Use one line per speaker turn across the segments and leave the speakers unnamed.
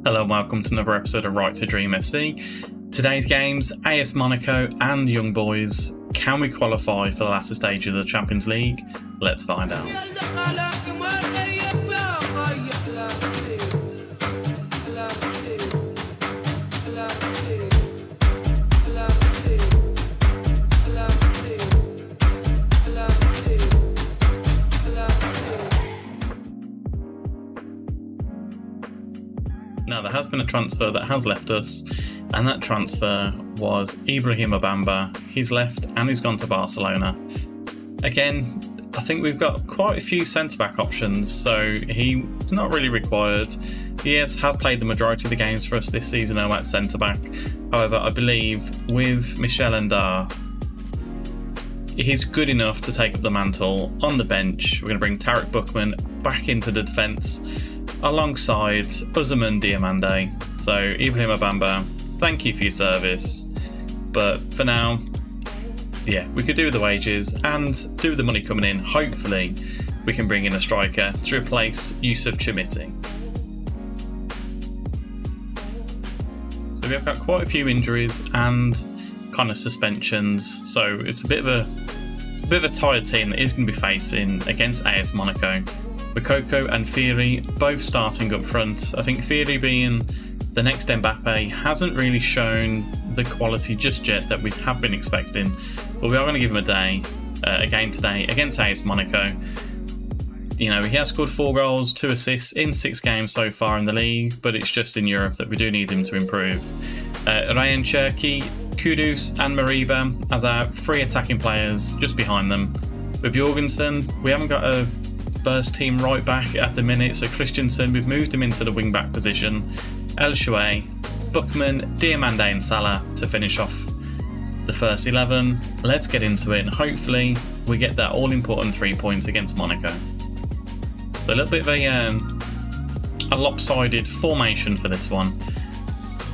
Hello and welcome to another episode of Right to Dream FC. Today's games, AS Monaco and Young Boys. Can we qualify for the latter stages of the Champions League? Let's find out. Now, there has been a transfer that has left us, and that transfer was Ibrahim Bamba. He's left and he's gone to Barcelona. Again, I think we've got quite a few centre-back options, so he's not really required. He has played the majority of the games for us this season at centre-back. However, I believe with Michel Ndar, he's good enough to take up the mantle on the bench. We're going to bring Tarek Buchmann back into the defence alongside Ousmane Diomande. So Ibrahim Bamba, thank you for your service, but for now, yeah, we could do with the wages and do with the money coming in. Hopefully we can bring in a striker to replace Yusuf Chermiti. So we've got quite a few injuries and kind of suspensions, so it's a bit of a tired team that is going to be facing against AS Monaco. Moukoko and Firi both starting up front. I think Firi, being the next Mbappe, hasn't really shown the quality just yet that we have been expecting, but we are going to give him a game today against AS Monaco. You know, he has scored 4 goals, 2 assists in 6 games so far in the league, but it's just in Europe that we do need him to improve. Ryan Cherki, Kudus and Mariba as our 3 attacking players just behind them. With Jorgensen, we haven't got a burst team right back at the minute, so Christensen, we've moved him into the wing back position. El Shouei, Buchmann, Diomande and Salah to finish off the first 11. Let's get into it and hopefully we get that all important 3 points against Monaco. So a little bit of a lopsided formation for this one,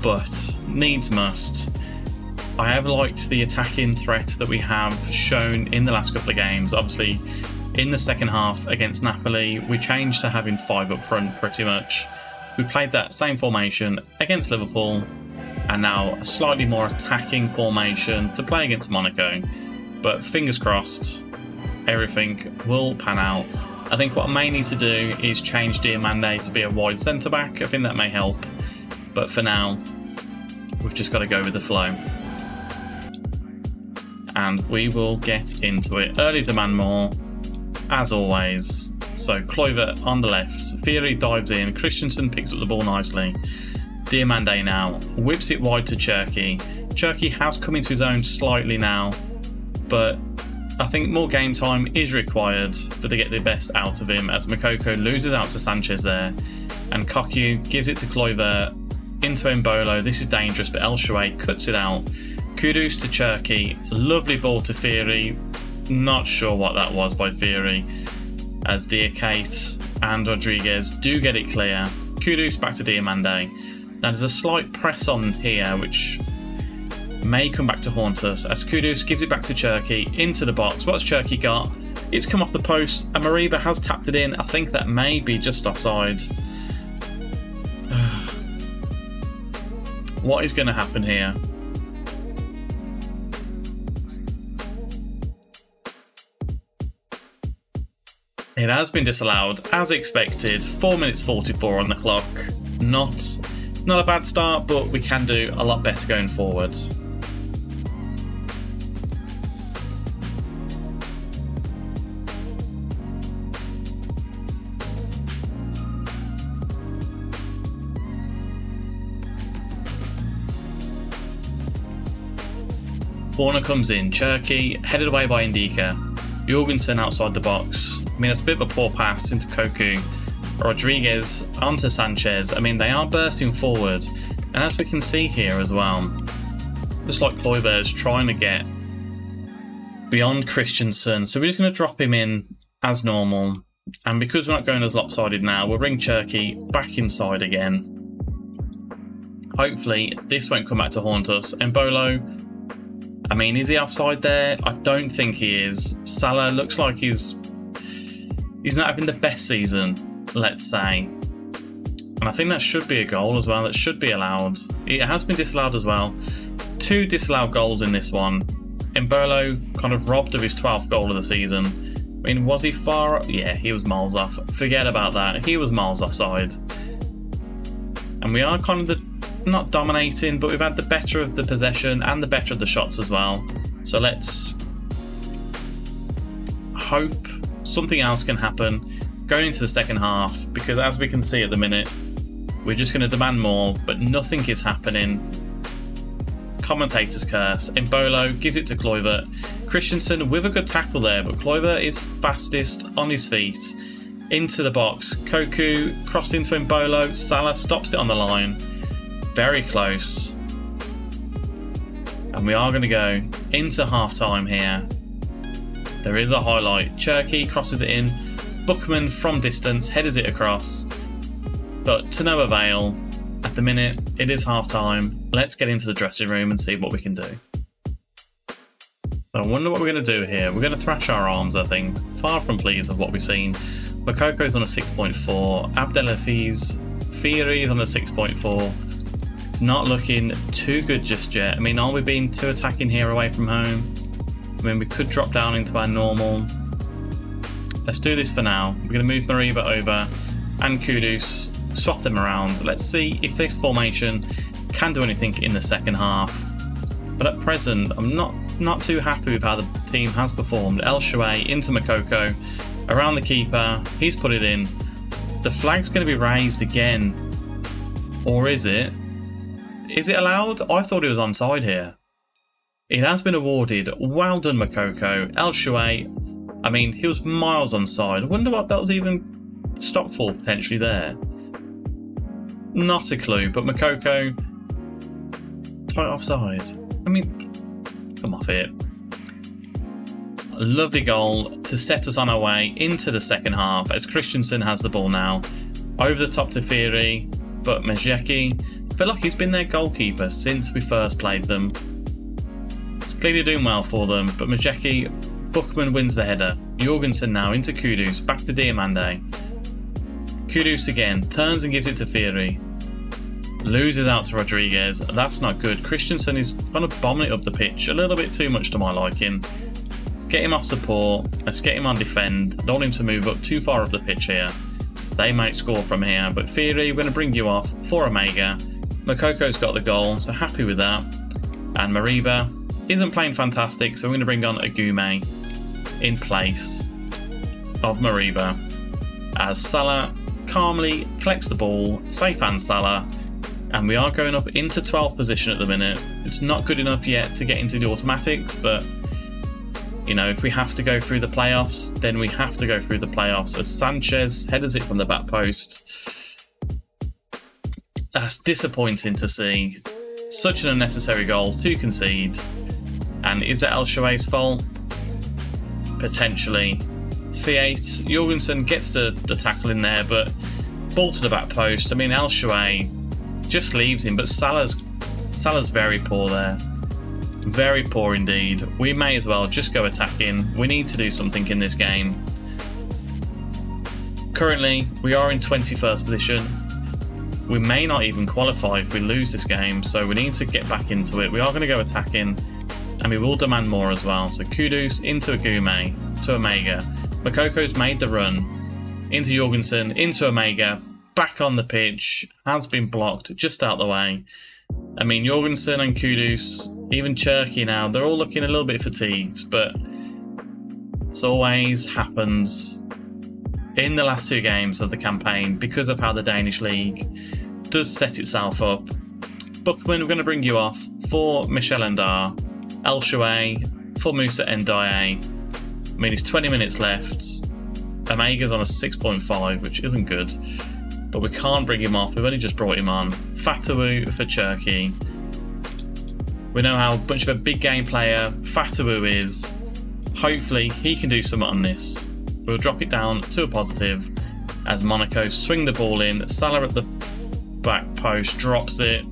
but needs must. I have liked the attacking threat that we have shown in the last couple of games. Obviously, in the second half against Napoli, we changed to having 5 up front pretty much. We played that same formation against Liverpool, and now a slightly more attacking formation to play against Monaco. But fingers crossed, everything will pan out. I think what I may need to do is change Diomande to be a wide centre-back. I think that may help. But for now, we've just got to go with the flow. And we will get into it. Early demand more, as always. So Kluivert on the left, Firi dives in, Christensen picks up the ball nicely. Diomande now whips it wide to Cherki. Cherki has come into his own slightly now, but I think more game time is required to get the best out of him, as Moukoko loses out to Sanchez there, and Cocu gives it to Kluivert into Embolo. This is dangerous, but El Shouei cuts it out. Kudus to Cherki, lovely ball to Firi. Not sure what that was by Firi, as Diakate and Rodriguez do get it clear. Kudus back to Diomande. Now there's a slight press on here which may come back to haunt us, as Kudus gives it back to Cherki into the box. What's Cherki got? It's come off the post and Mariba has tapped it in. I think that may be just offside. What is going to happen here? It has been disallowed, as expected. 4 minutes 44 on the clock. Not a bad start, but we can do a lot better going forward. Warner comes in, Cherki headed away by Ndika. Jorgensen outside the box. I mean, it's a bit of a poor pass into Cocu. Rodriguez onto Sanchez. I mean, they are bursting forward. And as we can see here as well, just like Kluivert's trying to get beyond Christensen. So we're just going to drop him in as normal. And because we're not going as lopsided now, we'll bring Cherki back inside again. Hopefully, this won't come back to haunt us. Embolo, I mean, is he offside there? I don't think he is. Salah looks like he's not having the best season, let's say. And I think that should be a goal as well. That should be allowed. It has been disallowed as well. 2 disallowed goals in this one. Embolo kind of robbed of his 12th goal of the season. I mean, was he far? Yeah, he was miles off. Forget about that. He was miles offside. And we are kind of not dominating, but we've had the better of the possession and the better of the shots as well. So let's hope something else can happen going into the second half, because as we can see at the minute, we're just going to demand more, but nothing is happening. Commentator's curse. Embolo gives it to Kluivert. Christensen with a good tackle there, but Kluivert is fastest on his feet. Into the box. Cocu crossed into Embolo. Salah stops it on the line. Very close. And we are going to go into half-time here. There is a highlight. Cherki crosses it in. Bookman from distance headers it across. But to no avail. At the minute, it is half-time. Let's get into the dressing room and see what we can do. I wonder what we're going to do here. We're going to thrash our arms, I think. Far from pleased with what we've seen. Mokoko's on a 6.4. Abdelaziz Firi's on a 6.4. It's not looking too good just yet. I mean, are we being too attacking here away from home? I mean, we could drop down into our normal. Let's do this for now. We're going to move Mariba over and Kudus. Swap them around. Let's see if this formation can do anything in the second half. But at present, I'm not too happy with how the team has performed. El Shaarawy into Moukoko, around the keeper. He's put it in. The flag's going to be raised again. Or is it? Is it allowed? I thought it was onside here. It has been awarded. Well done, Moukoko. El Shaarawy, I mean, he was miles onside. I wonder what that was even stopped for potentially there. Not a clue, but Moukoko, tight offside. I mean, come off it. A lovely goal to set us on our way into the second half as Christensen has the ball now. Over the top to Firi, but Majeki, I feel like he's been their goalkeeper since we first played them. It's clearly doing well for them, but Majeki, Bookman wins the header. Jorgensen now into Kudus, back to Diomande. Kudus again, turns and gives it to Firi. Loses out to Rodriguez. That's not good. Christensen is kind of bombing it up the pitch. A little bit too much to my liking. Let's get him off support. Let's get him on defend. Don't want him to move up too far up the pitch here. They might score from here. But Firi, we're going to bring you off for Omega. Mokoko's got the goal, so happy with that. And Mariba isn't playing fantastic, so we're going to bring on Agume in place of Mariba. As Salah calmly collects the ball, safe hand Salah, and we are going up into 12th position at the minute. It's not good enough yet to get into the automatics, but you know, if we have to go through the playoffs, then we have to go through the playoffs. As Sanchez headers it from the back post. That's disappointing to see. Such an unnecessary goal to concede. And is that El Shaarawy's fault? Potentially. Theate, Jorgensen gets the tackle in there, but ball to the back post. I mean, El Shaarawy just leaves him, but Salah's very poor there. Very poor indeed. We may as well just go attacking. We need to do something in this game. Currently, we are in 21st position. We may not even qualify if we lose this game, so we need to get back into it. We are going to go attacking, and we will demand more as well. So Kudus into Agume, to Omega. Mokoko's made the run into Jorgensen, into Omega, back on the pitch, has been blocked just out the way. I mean, Jorgensen and Kudus, even Cherki now, they're all looking a little bit fatigued, but it's always happens in the last 2 games of the campaign because of how the Danish league does set itself up. Bookman, we're going to bring you off for Michel Ndar. El Shaarawy for Moussa Ndiaye. I mean, it's 20 minutes left. Omega's on a 6.5, which isn't good. But we can't bring him off. We've only just brought him on. Fatawu for Cherki. We know how much of a big game player Fatawu is. Hopefully, he can do something on this. We'll drop it down to a positive as Monaco swing the ball in. Salah at the back post drops it.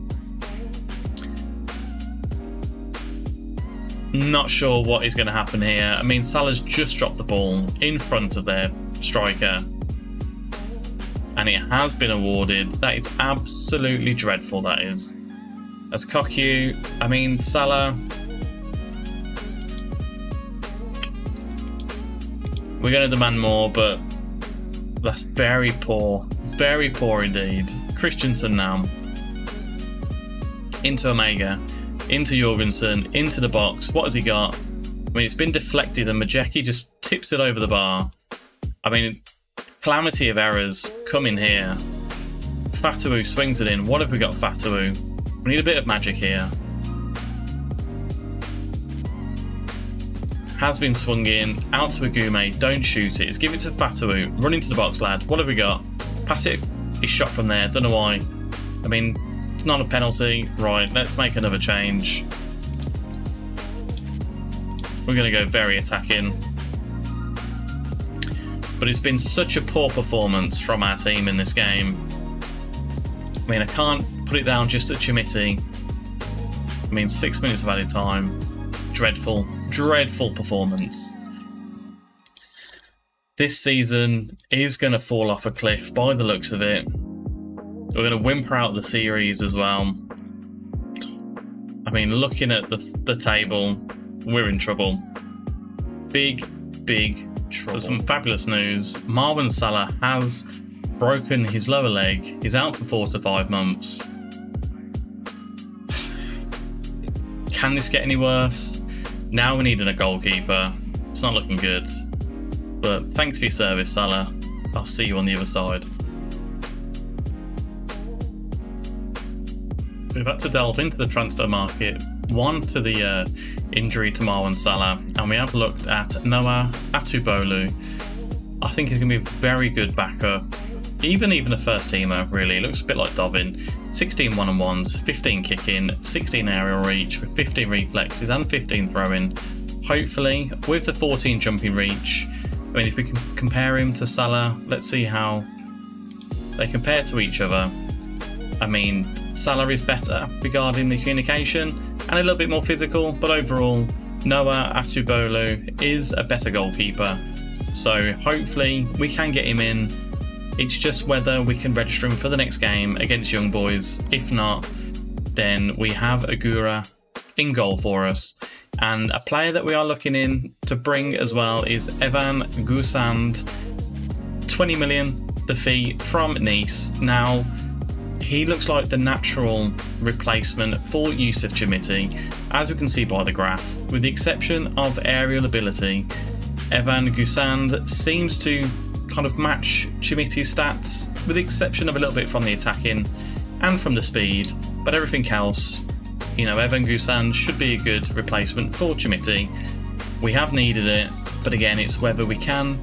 Not sure what is going to happen here. I mean, Salah's just dropped the ball in front of their striker. and it has been awarded. That is absolutely dreadful, that is. As Cocu, I mean, Salah. We're going to demand more, but that's very poor. Very poor indeed. Christensen now. Into Omega. Into Jorgensen. Into the box. What has he got? I mean, it's been deflected and Majeki just tips it over the bar. I mean, calamity of errors coming here. Fatawu swings it in. What have we got, Fatawu? We need a bit of magic here. Has been swung in. Out to Agume. Don't shoot it. It's give it to Fatawu. Run into the box, lad. What have we got? Pass it. He's shot from there. Don't know why. I mean, it's not a penalty. Right, let's make another change. We're going to go very attacking. But it's been such a poor performance from our team in this game. I mean, I can't put it down just at Chermiti. I mean, 6 minutes of added time. Dreadful, dreadful performance. This season is going to fall off a cliff by the looks of it. We're going to whimper out the series as well. I mean, looking at the table, we're in trouble. Big, big trouble. There's some fabulous news. Marwan Salah has broken his lower leg. He's out for 4 to 5 months. Can this get any worse? Now we need a goalkeeper. It's not looking good. But thanks for your service, Salah. I'll see you on the other side. We've had to delve into the transfer market. One, to the injury to Marwan Salah, and we have looked at Noah Atubolu. I think he's going to be a very good backup. Even a first teamer, really. It looks a bit like Dobbin. 16 one-on-ones, 15 kicking, 16 aerial reach with 15 reflexes and 15 throwing. Hopefully, with the 14 jumping reach, I mean, if we can compare him to Salah, let's see how they compare to each other. I mean, Salah is better regarding the communication and a little bit more physical, but overall, Noah Atubolu is a better goalkeeper. So hopefully we can get him in. It's just whether we can register him for the next game against Young Boys. If not, then we have Agura in goal for us. And a player that we are looking in to bring as well is Evan Gusand. 20 million, the fee from Nice. Now, he looks like the natural replacement for Yusuf Chermiti, as we can see by the graph. With the exception of aerial ability, Evan Gusand seems to kind of match Chermiti's stats, with the exception of a little bit from the attacking and from the speed, but everything else, you know, Evan Gusand should be a good replacement for Chermiti. We have needed it, but again, it's whether we can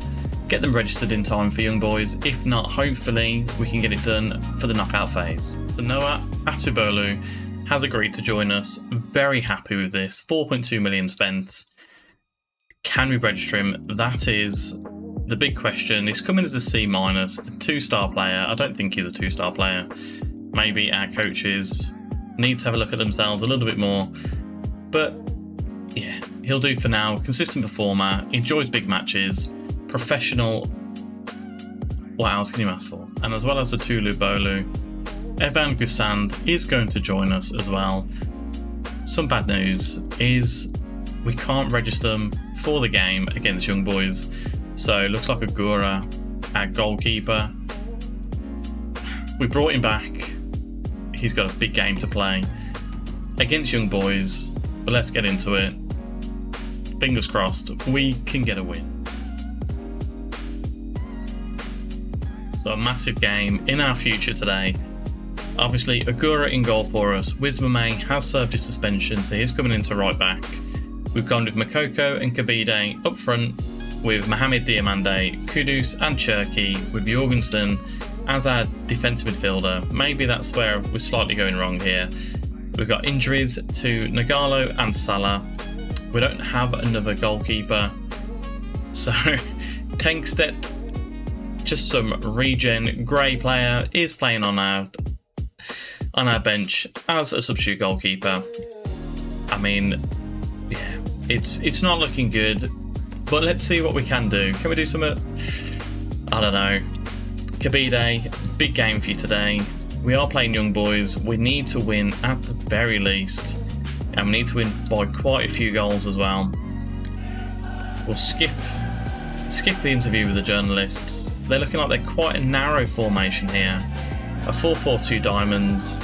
get them registered in time for Young Boys. If not, hopefully we can get it done for the knockout phase. So Noah Atubolu has agreed to join us. Very happy with this. 4.2 million spent. Can we register him? That is the big question. He's coming as a C-, a 2-star player. I don't think he's a 2-star player. Maybe our coaches need to have a look at themselves a little bit more. But yeah, he'll do for now. Consistent performer, enjoys big matches, professional. What else can you ask for? And as well as the Tulu Bolu, Evan Gusand is going to join us as well. Some bad news is we can't register him for the game against Young Boys. So it looks like Agura, our goalkeeper. We brought him back. He's got a big game to play against Young Boys, but let's get into it. Fingers crossed, we can get a win. So a massive game in our future today. Obviously, Agura in goal for us. Wismame has served his suspension, so he's coming into right back. We've gone with Makoko and Kabide up front, with Mohamed Diamande, Kudus and Cherki, with Jorgensen as our defensive midfielder. Maybe that's where we're slightly going wrong here. We've got injuries to Nagalo and Salah. We don't have another goalkeeper. So Tenkstedt, just some regen grey player, is playing on our bench as a substitute goalkeeper. I mean, yeah, it's not looking good. But let's see what we can do. Can we do something? I don't know. Kabide, big game for you today. We are playing Young Boys. We need to win at the very least, and we need to win by quite a few goals as well. We'll skip the interview with the journalists. They're looking like they're quite a narrow formation here. A 4-4-2 diamonds.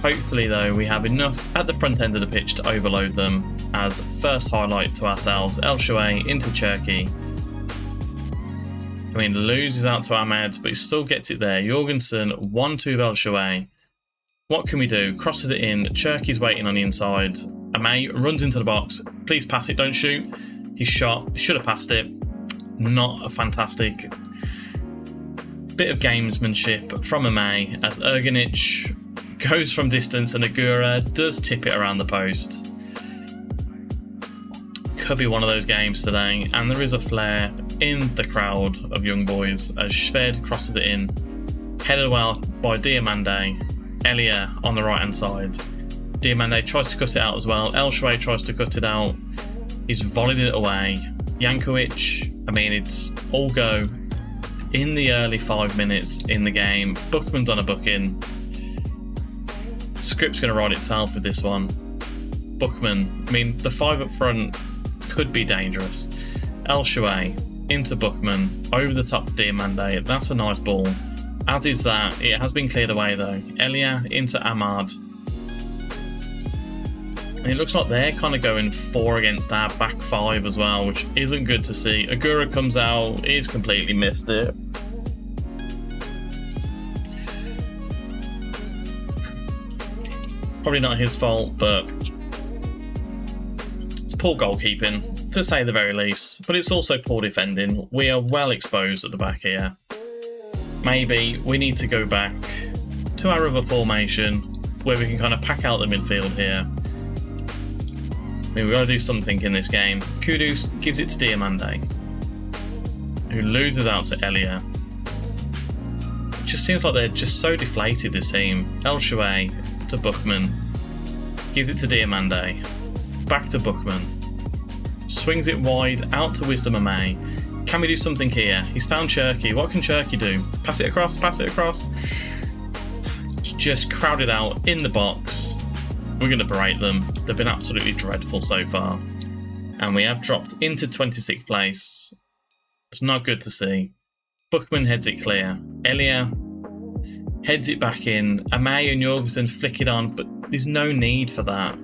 Hopefully though we have enough at the front end of the pitch to overload them. As first highlight to ourselves, El Shaway into Cherki. I mean, loses out to Ahmed, but he still gets it there. Jorgensen, 1-2 of El Shaway. What can we do? Crosses it in. Cherki's waiting on the inside. Amay runs into the box. Please pass it, don't shoot. He shot. Should have passed it. Not a fantastic bit of gamesmanship from Amay as Erganic goes from distance and Agura does tip it around the post. Could be one of those games today, and there is a flare in the crowd of Young Boys as Shved crosses it in. Headed well by Diamande. Elia on the right hand side. Diamande tries to cut it out as well. El Shaway tries to cut it out. He's volleyed it away. Jankovic, I mean, it's all go in the early 5 minutes in the game. Buchmann's on a booking. Script's going to ride itself with this one. Buchmann, I mean, the 5 up front could be dangerous. El Shaway into Buchmann, over the top to Diamande. That's a nice ball. As is that, it has been cleared away though. Elia into Ahmad. And it looks like they're kind of going 4 against our back 5 as well, which isn't good to see. Agura comes out, he's completely missed it. Probably not his fault, but it's poor goalkeeping, to say the very least. But it's also poor defending. We are well exposed at the back here. Maybe we need to go back to our other formation where we can kind of pack out the midfield here. I mean, we've got to do something in this game. Kudus gives it to Diamande, who loses out to Elia. It just seems like they're just so deflated, this team. El Shaway to Buchmann. Gives it to Diamande. Back to Buchmann. Swings it wide out to Wisdom Amay. Can we do something here? He's found Cherki. What can Cherki do? Pass it across, pass it across. It's just crowded out in the box. We're going to berate them. They've been absolutely dreadful so far. And we have dropped into 26th place. It's not good to see. Buchmann heads it clear. Elia heads it back in. Amay and Jorgensen flick it on, but there's no need for that.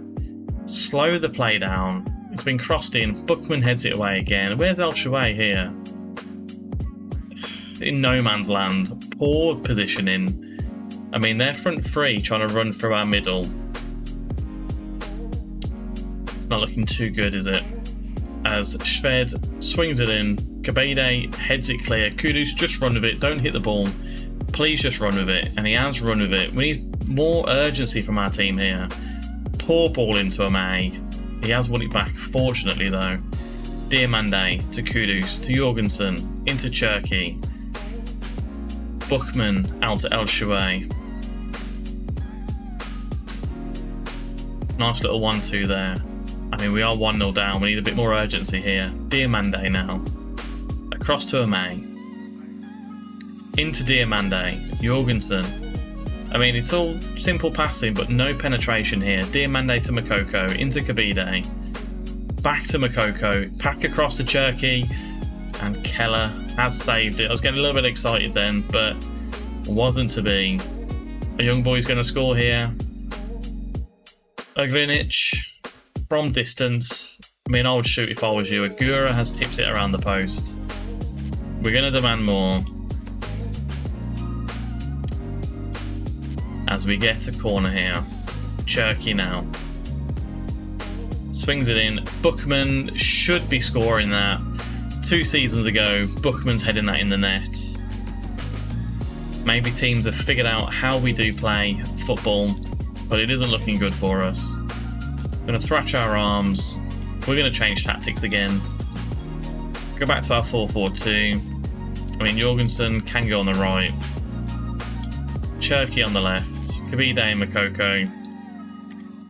Slow the play down. It's been crossed in. Buchmann heads it away again. Where's El Shaway here? In no man's land. Poor positioning. I mean, they're front 3 trying to run through our middle. Not looking too good, is it? As Shved swings it in. Kabide heads it clear. Kudus, just run with it. Don't hit the ball. Please just run with it. And he has run with it. We need more urgency from our team here. Poor ball into Amay. He has won it back, fortunately though. Diamande to Kudus, to Jorgensen, into Cherki. Buchmann out to El Shaway. Nice little 1-2 there. I mean, we are 1-0 down. We need a bit more urgency here. Diamande now. Across to Amay. Into Diamande. Jorgensen. I mean, it's all simple passing, but no penetration here. Diamande to Makoko. Into Kabide. Back to Makoko. Pack across to Cherki. And Keller has saved it. I was getting a little bit excited then, but it wasn't to be. A Young Boy's going to score here. Erganic from distance. I mean, I would shoot if I was you. Agura has tipped it around the post. We're going to demand more. As we get a corner here. Cherki now. Swings it in. Buchmann should be scoring that. 2 seasons ago, Buchmann's heading that in the net. Maybe teams have figured out how we do play football, but it isn't looking good for us. We're going to thrash our arms. We're going to change tactics again. Go back to our 4-4-2. I mean, Jorgensen can go on the right. Cherki on the left. Kabide and Makoko.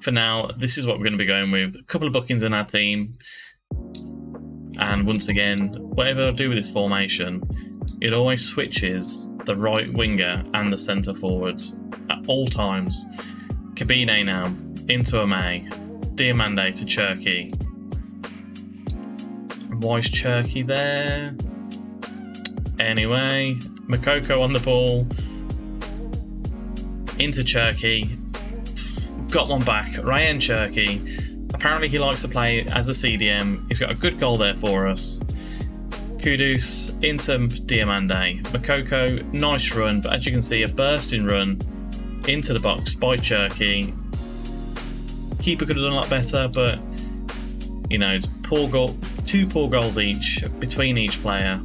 For now, this is what we're going to be going with. A couple of bookings in our team. And once again, whatever I do with this formation, it always switches the right winger and the centre forwards at all times. Kabine now into Amay, Diomande to Cherki. Why is Cherki there? Anyway, Moukoko on the ball. Into Cherki. We've got one back. Rayan Cherki. Apparently he likes to play as a CDM. He's got a good goal there for us. Kudus into Diomande. Moukoko, nice run, but as you can see, a bursting run into the box by Cherki. Keeper could have done a lot better, but you know, it's poor goal, 2 poor goals each between each player.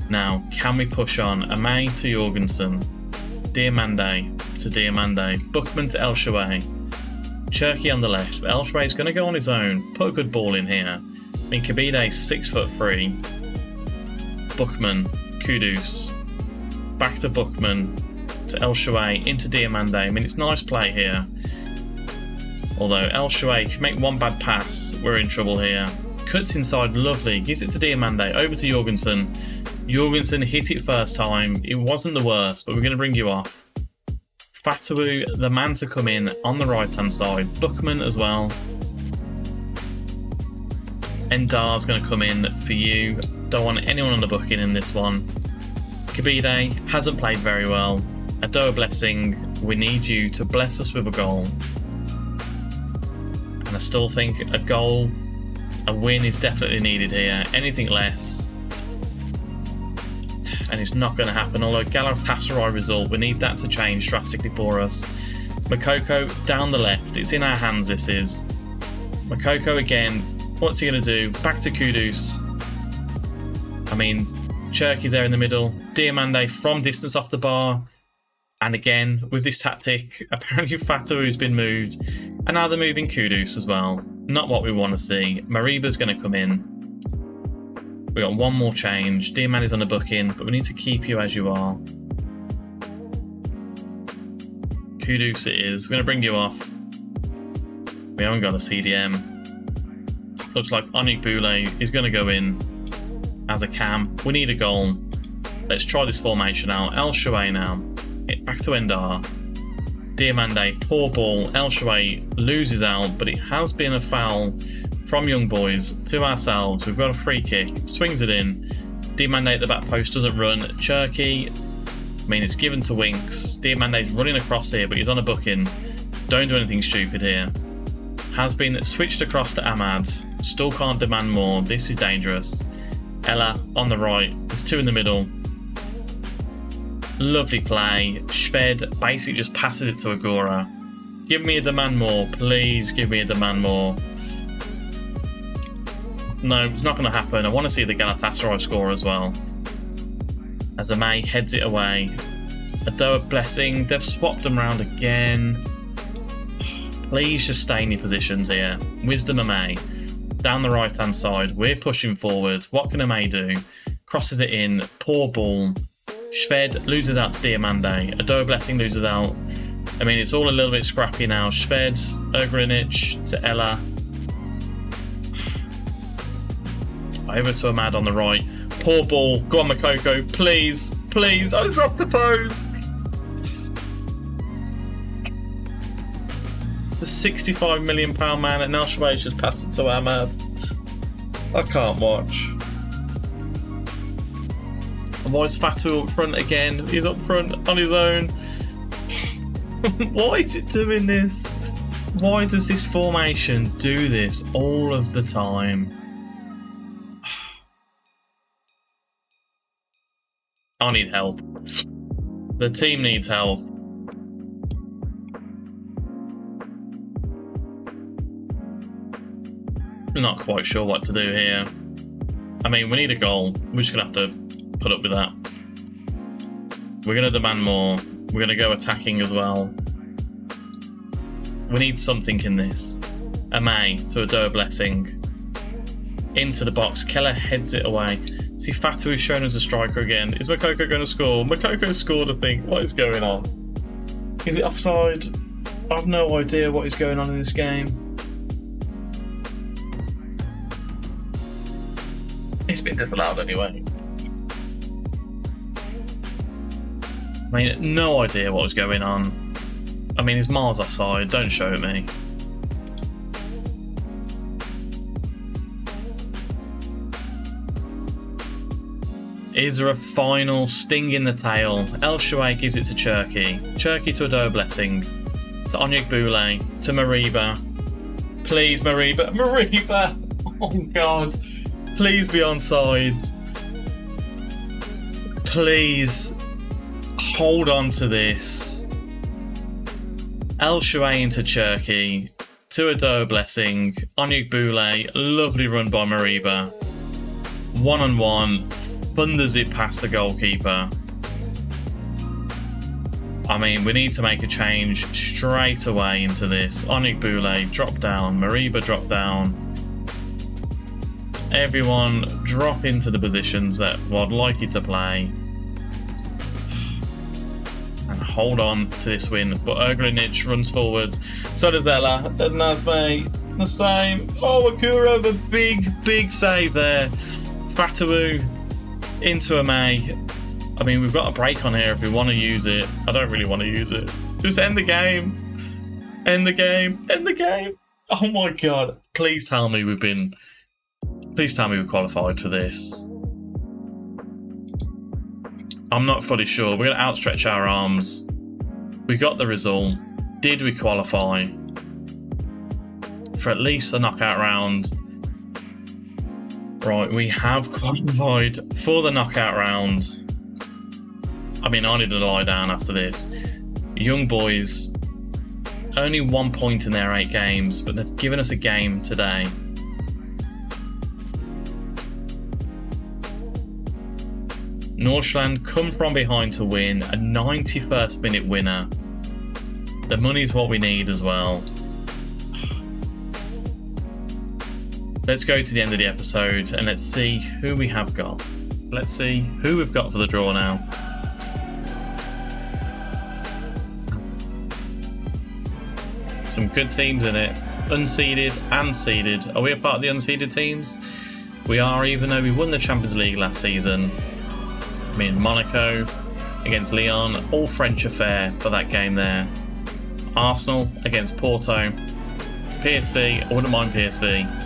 Now, can we push on? Amay to Jorgensen, Diomande to Diomande, Buchmann to El Shaarawy, Cherki on the left, but El Shaarawy is going to go on his own, put a good ball in here. I mean, Kabide's 6'3", Buchmann, Kudus, back to Buchmann, to El Shaarawy, into Diomande. I mean, it's nice play here. Although El Shaarawy, if you make one bad pass, we're in trouble here. Cuts inside, lovely, gives it to Diomande, over to Jorgensen. Jorgensen hit it first time. It wasn't the worst, but we're going to bring you off. Fatawu, the man to come in on the right-hand side. Buchmann as well. Endar's going to come in for you. Don't want anyone on the booking in this one. Kabide hasn't played very well. Adoa Blessing, we need you to bless us with a goal. And I still think a goal, a win is definitely needed here. Anything less, and it's not going to happen. Although Galatasaray result, we need that to change drastically for us. Moukoko down the left. It's in our hands, this is. Moukoko again. What's he going to do? Back to Kudus. I mean, Cherki's there in the middle. Diomande from distance off the bar. And again, with this tactic, apparently Fatawu's been moved. And now they're moving Kudus as well. Not what we want to see. Mariba's going to come in. We got one more change. Diamande's on the booking, but we need to keep you as you are. Kudus it is. We're going to bring you off. We haven't got a CDM. Looks like Onik Boulay is going to go in as a cam. We need a goal. Let's try this formation out. El Shaarawy now. Back to Endar. Diomande, poor ball. El Shaarawy loses out, but it has been a foul from Young Boys to ourselves. We've got a free kick. Swings it in. Diomande at the back post doesn't run. Cherki, I mean, it's given to Winks. Diamande's running across here, but he's on a booking. Don't do anything stupid here. Has been switched across to Ahmad. Still can't demand more. This is dangerous. Ella on the right. There's 2 in the middle. Lovely play. Shved basically just passes it to Agora. Give me a demand more. Please give me a demand more. No, it's not going to happen. I want to see the Galatasaray score as well. As Amay heads it away. Adoa Blessing. They've swapped them around again. Please just stay in your positions here. Wisdom Amay. Down the right-hand side. We're pushing forward. What can Amay do? Crosses it in. Poor ball. Shved loses out to Diomande. Adoa Blessing loses out. I mean, it's all a little bit scrappy now. Shved, Ugrinic to Ella. Over to Ahmad on the right. Poor ball. Go on, Moukoko. Please. Please. Oh, it's off the post. The £65 million man at El Shaarawy just passed it to Ahmad. I can't watch. And why is Fatawu up front again? He's up front on his own. Why is it doing this? Why does this formation do this all of the time? I need help. The team needs help. Not quite sure what to do here. I mean, we need a goal. We're just going to have to put up with that. We're going to demand more. We're going to go attacking as well. We need something in this. Amay to Adoa Blessing. Into the box. Keller heads it away. See, Fatawu is shown as a striker again. Is Moukoko going to score? Moukoko scored, I think. What is going on? Is it offside? I have no idea what is going on in this game. It's been disallowed anyway. I mean, no idea what was going on. I mean, it's miles offside. Don't show it me. Is there a final sting in the tail? El Shaarawy gives it to Cherki. Cherki to Ado Blessing. To Onyekbule. To Mariba. Please, Mariba. Mariba! Oh, God. Please be onside. Please. Hold on to this. El Shaarawy into Cherki. To Ado Blessing. Onyekbule. Lovely run by Mariba. 1-on-1. Thunders it past the goalkeeper. I mean, we need to make a change straight away into this. Onyekbule drop down, Mariba drop down. Everyone drop into the positions that I'd like you to play. And hold on to this win. But Erglinic runs forward. So does Ella. And Nazme, the same. Oh, Akura, the big save there. Fatawu into a May. I mean, we've got a break on here if we want to use it. I don't really want to use it. Just end the game. End the game. End the game. Oh my God. Please tell me we've been... Please tell me we've qualified for this. I'm not fully sure. We're going to outstretch our arms. We got the result. Did we qualify for at least the knockout round? Right, we have qualified for the knockout round. I mean, I need to lie down after this. Young boys, only 1 point in their 8 games, but they've given us a game today. Nordsjælland come from behind to win, a 91st minute winner. The money's what we need as well. Let's go to the end of the episode and let's see who we have got. Let's see who we've got for the draw now. Some good teams in it. Unseeded and seeded. Are we a part of the unseeded teams? We are, even though we won the Champions League last season. I mean, Monaco against Lyon. All French affair for that game there. Arsenal against Porto. PSV. I wouldn't mind PSV.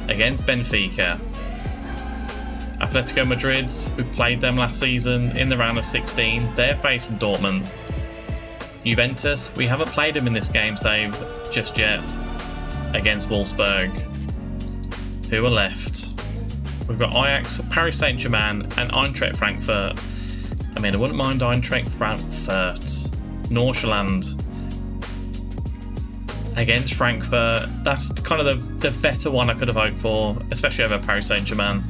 Against Benfica. Atletico Madrid, we played them last season in the round of 16. They're facing Dortmund. Juventus, we haven't played them in this game save just yet. Against Wolfsburg. Who are left? We've got Ajax, Paris Saint-Germain and Eintracht Frankfurt. I mean, I wouldn't mind Eintracht Frankfurt. Nordsjælland against Frankfurt. That's kind of the better one I could have hoped for, especially over Paris Saint-Germain.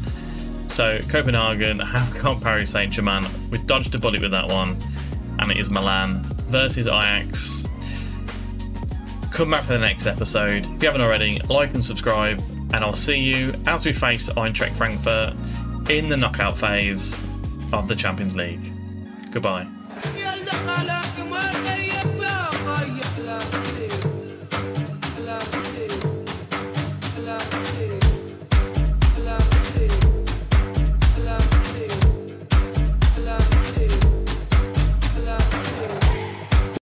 So Copenhagen have got Paris Saint-Germain. We dodged a bullet with that one, and it is Milan versus Ajax. Come back for the next episode. If you haven't already, like and subscribe, and I'll see you as we face Eintracht Frankfurt in the knockout phase of the Champions League. Goodbye.